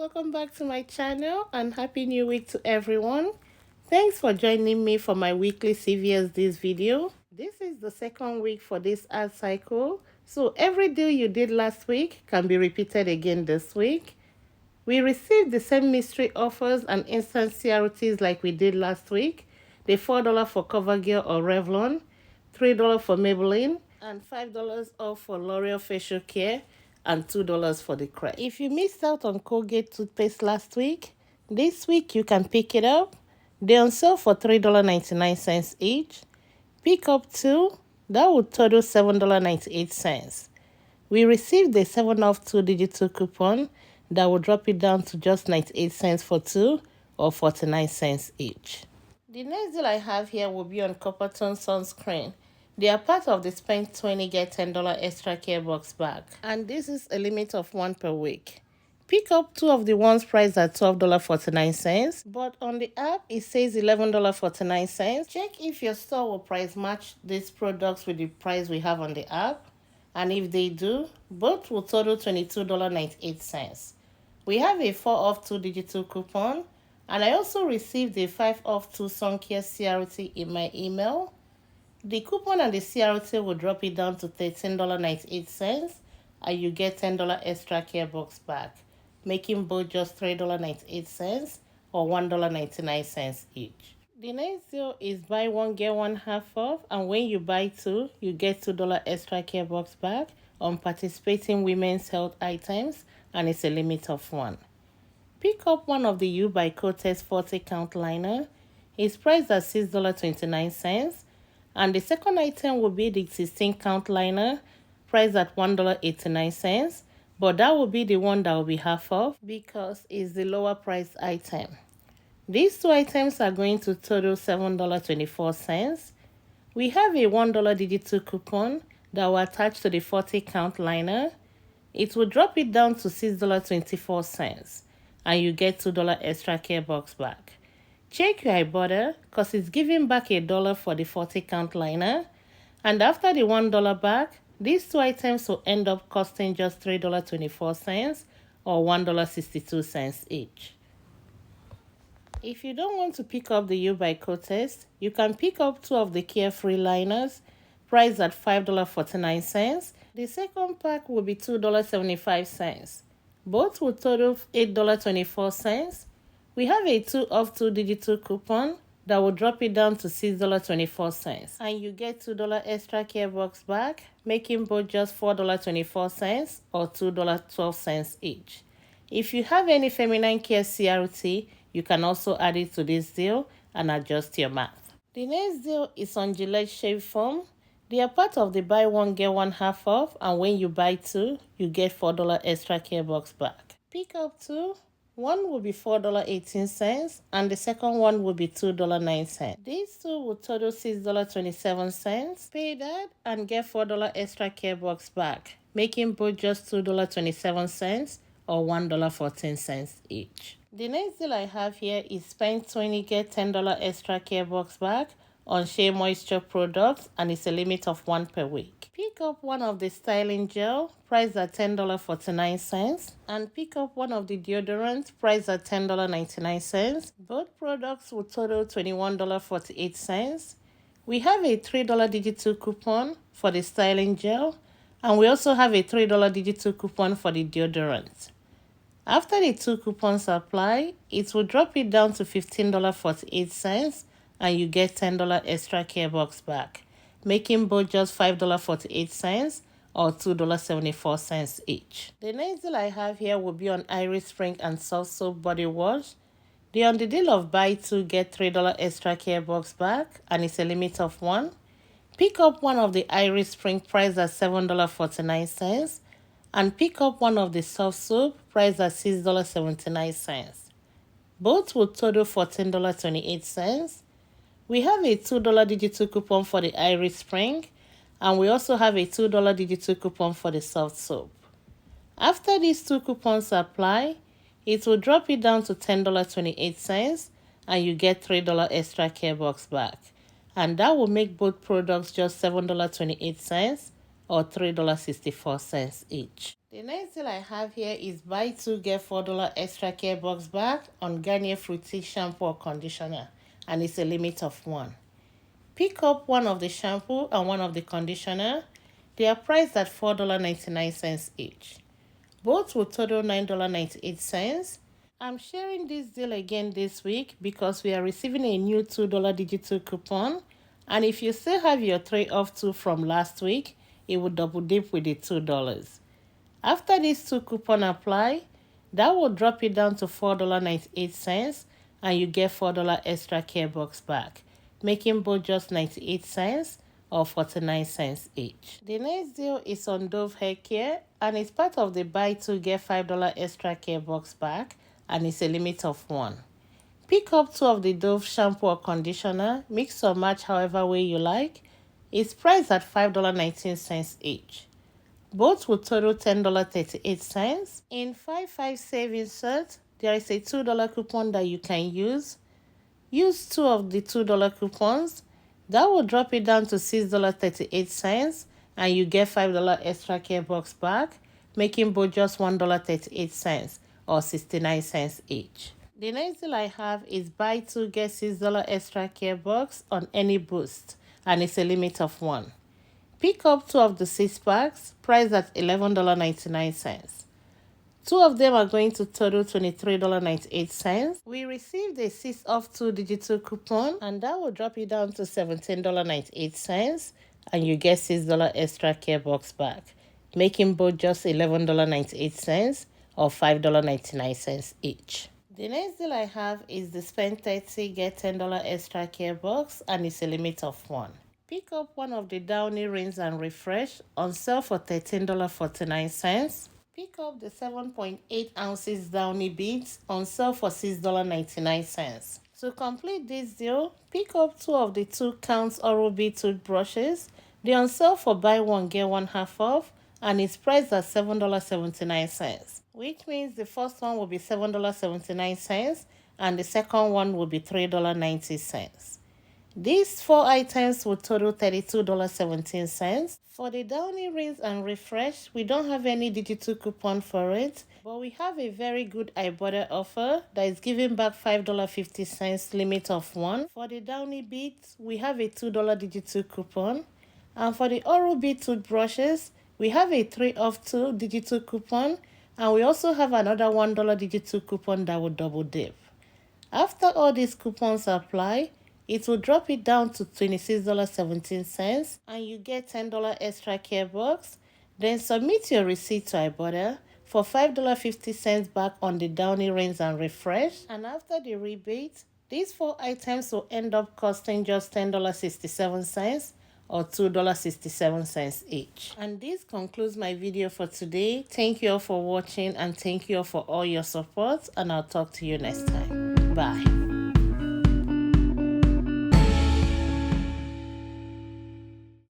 welcome back to my channel and happy new week to everyone. Thanks for joining me for my weekly CVS this video. This is the second week for this ad cycle, so every deal you did last week can be repeated again this week. We received the same mystery offers and instant CRTs like we did last week. The $4 for CoverGirl or Revlon, $3 for Maybelline, and $5 off for L'Oreal Facial Care, and $2 for the Crest. If you missed out on Colgate toothpaste last week, this week you can pick it up. They're on sale for $3.99 each. Pick up 2, that would total $7.98. We received a 7 off 2 digital coupon that will drop it down to just 98 cents for 2 or 49 cents each. The next deal I have here will be on Coppertone sunscreen. They are part of the spend 20 get $10 extra care box bag, and this is a limit of 1 per week. Pick up 2 of the ones priced at $12.49, but on the app it says $11.49. Check if your store will price match these products with the price we have on the app, and if they do, both will total $22.98. We have a 4 off 2 digital coupon, and I also received a 5 off 2 sun care CRT in my email. The coupon and the CRT will drop it down to $13.98, and you get $10 extra care box back, making both just $3.98 or $1.99 each. The next deal is buy one get one half off, and when you buy 2, you get $2 extra care box back on participating women's health items, and it's a limit of 1. Pick up one of the U by Kotex 40 count liner. It's priced at $6.29. And the second item will be the 16 count liner, priced at $1.89, but that will be the one that will be half off because it's the lower priced item. These 2 items are going to total $7.24. We have a $1 digital coupon that will attach to the 40 count liner. It will drop it down to $6.24, and you get $2 extra care box back. Check your Ibotta because it's giving back $1 for the 40 count liner, and after the $1 back, these 2 items will end up costing just $3.24 or $1.62 each. If you don't want to pick up the U by Kotex, you can pick up 2 of the Carefree liners priced at $5.49. The second pack will be $2.75. Both will total $8.24. We have a 2 off 2 digital coupon that will drop it down to $6.24, and you get $2 extra care box back, making both just $4.24 or $2.12 each. If you have any feminine care CRT, you can also add it to this deal and adjust your math. The next deal is on Gillette shave foam. They are part of the buy one get one half off, and when you buy 2, you get $4 extra care box back. Pick up 2. One will be $4.18, and the second one will be $2.09. These 2 will total $6.27. Pay that and get $4 extra care box back, making both just $2.27 or $1.14 each. The next deal I have here is spend 20 get $10 extra care box back on Shea moisture products, and it's a limit of 1 per week. Pick up one of the styling gel priced at $10.49, and pick up one of the deodorants priced at $10.99. Both products will total $21.48. We have a $3 digital coupon for the styling gel, and we also have a $3 digital coupon for the deodorant. After the 2 coupons apply, it will drop it down to $15.48, and you get $10 extra care box back, making both just $5.48 or $2.74 each. The next deal I have here will be on Iris Spring and Soft Soap Body Wash. They're on the deal of buy 2 get $3 extra care box back, and it's a limit of 1. Pick up one of the Iris Spring priced at $7.49, and pick up one of the Soft Soap priced at $6.79. Both will total $14.28. We have a $2 digital coupon for the Iris Spring, and we also have a $2 digital coupon for the Soft Soap. After these 2 coupons apply, it will drop it down to $10.28, and you get $3 extra care box back, and that will make both products just $7.28 or $3.64 each. The next deal I have here is buy 2 get $4 extra care box back on Garnier Fructis shampoo or conditioner, and it's a limit of 1. Pick up one of the shampoo and one of the conditioner. They are priced at $4.99 each. Both will total $9.98. I'm sharing this deal again this week because we are receiving a new $2 digital coupon, and if you still have your 3 off 2 from last week, it will double dip with the $2. After these 2 coupons apply, that will drop it down to $4.98, and you get $4 extra care box back, making both just 98 cents or 49 cents each. The next deal is on Dove hair care, and it's part of the buy 2 get $5 extra care box back, and it's a limit of 1. Pick up 2 of the Dove shampoo or conditioner, mix or match however way you like. It's priced at $5.19 each. Both will total $10.38. In 5 savings set, there is a $2 coupon that you can use. Use 2 of the $2 coupons. That will drop it down to $6.38, and you get $5 extra care box back, making both just $1.38 or 69 cents each. The next deal I have is buy 2 get $6 extra care box on any Boost, and it's a limit of 1. Pick up 2 of the 6 packs, priced at $11.99. 2 of them are going to total $23.98. We received a 6 off 2 digital coupon, and that will drop it down to $17.98, and you get $6 extra care box back, making both just $11.98 or $5.99 each. The next deal I have is the spend 30 get $10 extra care box, and it's a limit of 1. Pick up one of the Downy Rinse and Refresh on sale for $13.49. Pick up the 7.8 ounces Downy beads on sale for $6.99. To complete this deal, pick up 2 of the 2 counts Oral-B toothbrushes. They're on sale for buy 1 get 1 half off, and it's priced at $7.79, which means the first one will be $7.79 and the second one will be $3.90. These 4 items will total $32.17. For the Downy Rinse and Refresh, we don't have any digital coupon for it, but we have a very good Ibotta offer that is giving back $5.50 limit of 1. For the Downy beads, we have a $2 digital coupon. And for the Oral-B toothbrushes, we have a 3 off 2 digital coupon, and we also have another $1 digital coupon that will double dip. After all these coupons apply, it will drop it down to $26.17, and you get $10 extra care box. Then submit your receipt to Ibotta for $5.50 back on the Downy Rinse and Refresh. And after the rebate, these 4 items will end up costing just $10.67 or $2.67 each. And this concludes my video for today. Thank you all for watching, and thank you all for all your support, and I'll talk to you next time. Bye.